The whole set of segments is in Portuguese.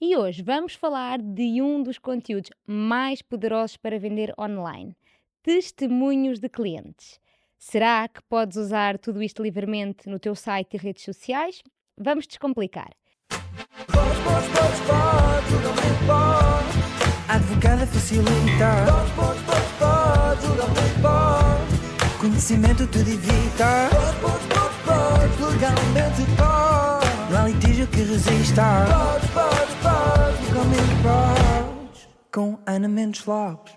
E hoje vamos falar de um dos conteúdos mais poderosos para vender online: testemunhos de clientes. Será que podes usar tudo isto livremente no teu site e redes sociais? Vamos descomplicar. Podes, joga pode. Advogada facilita. Joga pode. Conhecimento te divita. Podes, legalmente pode. Não há litígio que resista. Podes, legalmente podes. Com Ana Mendes Lopes.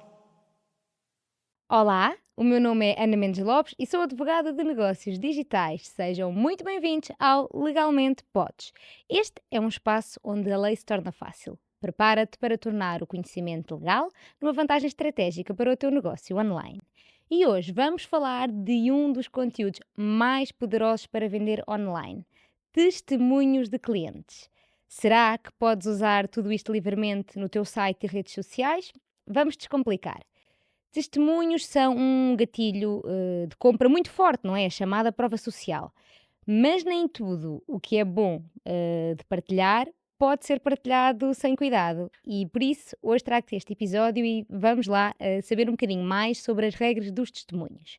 Olá, o meu nome é Ana Mendes Lopes e sou advogada de negócios digitais. Sejam muito bem-vindos ao Legalmente Podes. Este é um espaço onde a lei se torna fácil. Prepara-te para tornar o conhecimento legal numa vantagem estratégica para o teu negócio online. E hoje vamos falar de um dos conteúdos mais poderosos para vender online: testemunhos de clientes. Será que podes usar tudo isto livremente no teu site e redes sociais? Vamos descomplicar. Testemunhos são um gatilho, de compra muito forte, não é? A chamada prova social. Mas nem tudo o que é bom, de partilhar pode ser partilhado sem cuidado. E por isso, hoje trago-te este episódio e vamos lá, saber um bocadinho mais sobre as regras dos testemunhos.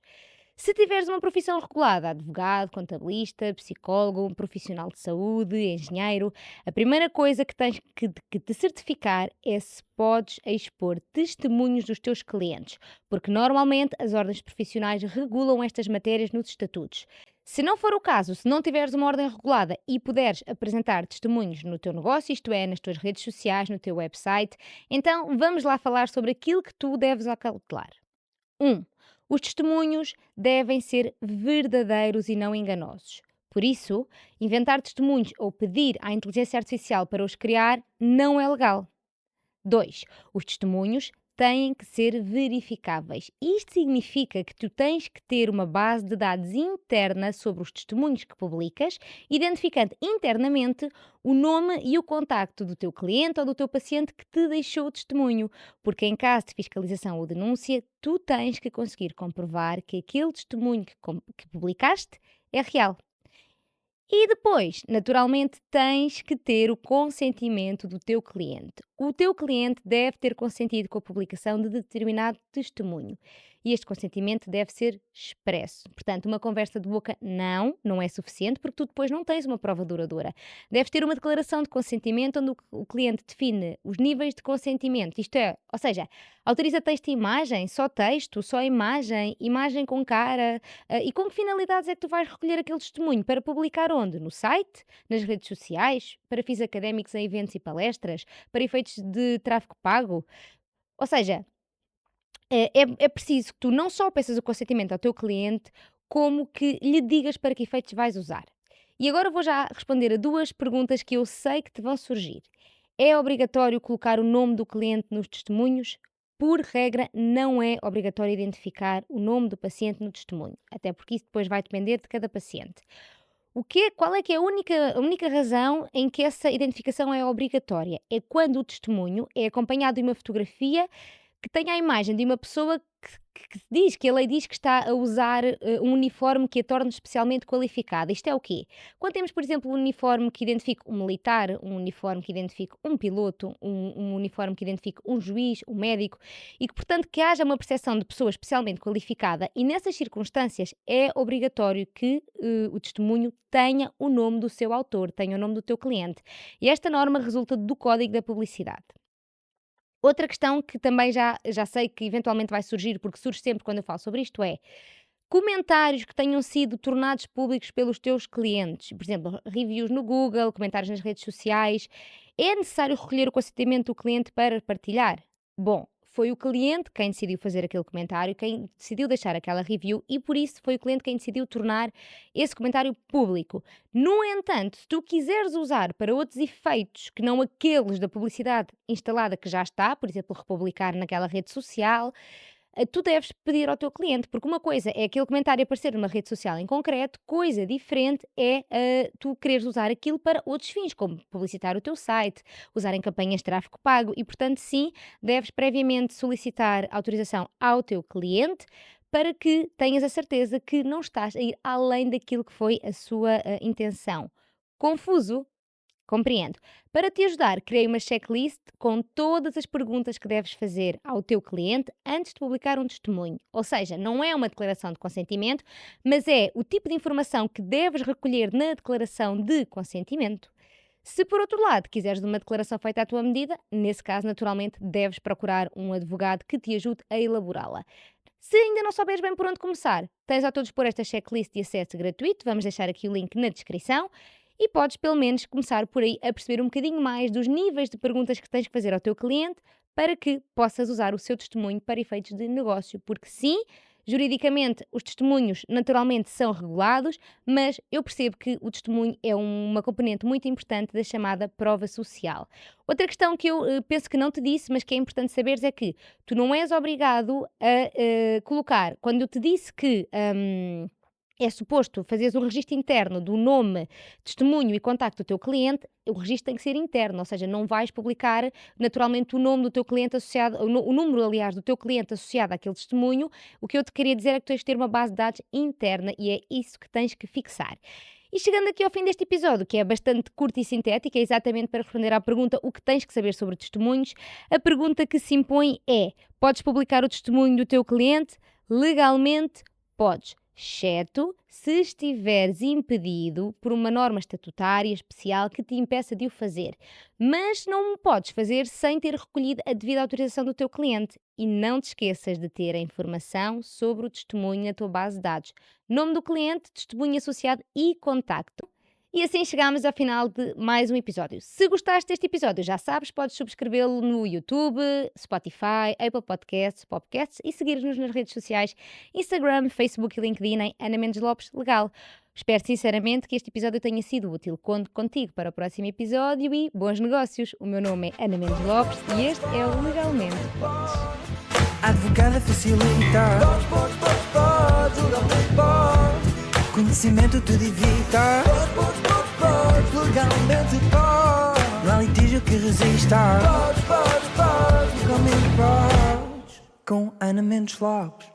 Se tiveres uma profissão regulada, advogado, contabilista, psicólogo, um profissional de saúde, engenheiro, a primeira coisa que tens que te certificar é se podes expor testemunhos dos teus clientes, porque normalmente as ordens profissionais regulam estas matérias nos estatutos. Se não for o caso, se não tiveres uma ordem regulada e puderes apresentar testemunhos no teu negócio, isto é, nas tuas redes sociais, no teu website, então vamos lá falar sobre aquilo que tu deves acautelar. 1. Os testemunhos devem ser verdadeiros e não enganosos. Por isso, inventar testemunhos ou pedir à inteligência artificial para os criar não é legal. 2. Os testemunhos têm que ser verificáveis. Isto significa que tu tens que ter uma base de dados interna sobre os testemunhos que publicas, identificando internamente o nome e o contacto do teu cliente ou do teu paciente que te deixou o testemunho, porque em caso de fiscalização ou denúncia, tu tens que conseguir comprovar que aquele testemunho que publicaste é real. E depois, naturalmente, tens que ter o consentimento do teu cliente. O teu cliente deve ter consentido com a publicação de determinado testemunho. E este consentimento deve ser expresso. Portanto, uma conversa de boca não é suficiente porque tu depois não tens uma prova duradoura. Deves ter uma declaração de consentimento onde o cliente define os níveis de consentimento. Isto é, ou seja, autoriza texto e imagem, só texto, só imagem, imagem com cara, e com que finalidades é que tu vais recolher aquele testemunho? Para publicar onde? No site? Nas redes sociais? Para fins académicos em eventos e palestras? Para efeitos de tráfego pago? Ou seja, é preciso que tu não só peças o consentimento ao teu cliente, como que lhe digas para que efeitos vais usar. E agora vou já responder a duas perguntas que eu sei que te vão surgir. É obrigatório colocar o nome do cliente nos testemunhos? Por regra, não é obrigatório identificar o nome do paciente no testemunho, até porque isso depois vai depender de cada paciente. Qual é que é a única razão em que essa identificação é obrigatória? É quando o testemunho é acompanhado de uma fotografia que tenha a imagem de uma pessoa que a lei diz que está a usar, um uniforme que a torne especialmente qualificada. Isto é o quê? Quando temos, por exemplo, um uniforme que identifique um militar, um uniforme que identifique um piloto, um uniforme que identifique um juiz, um médico, e que, portanto, que haja uma percepção de pessoa especialmente qualificada, e nessas circunstâncias é obrigatório que, o testemunho tenha o nome do seu autor, tenha o nome do teu cliente. E esta norma resulta do Código da Publicidade. Outra questão que também já sei que eventualmente vai surgir, porque surge sempre quando eu falo sobre isto, é comentários que tenham sido tornados públicos pelos teus clientes, por exemplo, reviews no Google, comentários nas redes sociais. É necessário recolher o consentimento do cliente para partilhar? Bom, foi o cliente quem decidiu fazer aquele comentário, quem decidiu deixar aquela review e por isso foi o cliente quem decidiu tornar esse comentário público. No entanto, se tu quiseres usar para outros efeitos que não aqueles da publicidade instalada que já está, por exemplo, republicar naquela rede social, tu deves pedir ao teu cliente, porque uma coisa é aquele comentário aparecer numa rede social em concreto, coisa diferente é tu quereres usar aquilo para outros fins, como publicitar o teu site, usar em campanhas de tráfego pago e, portanto, sim, deves previamente solicitar autorização ao teu cliente para que tenhas a certeza que não estás a ir além daquilo que foi a sua intenção. Confuso? Compreendo. Para te ajudar, criei uma checklist com todas as perguntas que deves fazer ao teu cliente antes de publicar um testemunho. Ou seja, não é uma declaração de consentimento, mas é o tipo de informação que deves recolher na declaração de consentimento. Se, por outro lado, quiseres uma declaração feita à tua medida, nesse caso, naturalmente, deves procurar um advogado que te ajude a elaborá-la. Se ainda não souberes bem por onde começar, tens ao teu dispor esta checklist de acesso gratuito, vamos deixar aqui o link na descrição, e podes pelo menos começar por aí a perceber um bocadinho mais dos níveis de perguntas que tens que fazer ao teu cliente para que possas usar o seu testemunho para efeitos de negócio, porque sim, juridicamente os testemunhos naturalmente são regulados, mas eu percebo que o testemunho é uma componente muito importante da chamada prova social. Outra questão que eu penso que não te disse, mas que é importante saberes é que tu não és obrigado a colocar, quando eu te disse que é suposto fazeres um registro interno do nome, testemunho e contacto do teu cliente, o registro tem que ser interno, ou seja, não vais publicar naturalmente o nome do teu cliente associado, o número, aliás, do teu cliente associado àquele testemunho. O que eu te queria dizer é que tens de ter uma base de dados interna e é isso que tens que fixar. E chegando aqui ao fim deste episódio, que é bastante curto e sintético, é exatamente para responder à pergunta o que tens que saber sobre testemunhos, a pergunta que se impõe é: podes publicar o testemunho do teu cliente? Legalmente, podes. Exceto se estiveres impedido por uma norma estatutária especial que te impeça de o fazer. Mas não o podes fazer sem ter recolhido a devida autorização do teu cliente. E não te esqueças de ter a informação sobre o testemunho na tua base de dados. Nome do cliente, testemunho associado e contacto. E assim chegamos ao final de mais um episódio. Se gostaste deste episódio, já sabes, podes subscrevê-lo no YouTube, Spotify, Apple Podcasts, e seguir-nos nas redes sociais, Instagram, Facebook e LinkedIn em Ana Mendes Lopes Legal. Espero sinceramente que este episódio tenha sido útil. Conto contigo para o próximo episódio e bons negócios. O meu nome é Ana Mendes Lopes e este é o Legalmente Podes. Advogada facilita. Conhecimento te divita. Legalmente podes. Não há litígio que resista. Legalmente podes. Com Ana Mendes Lopes.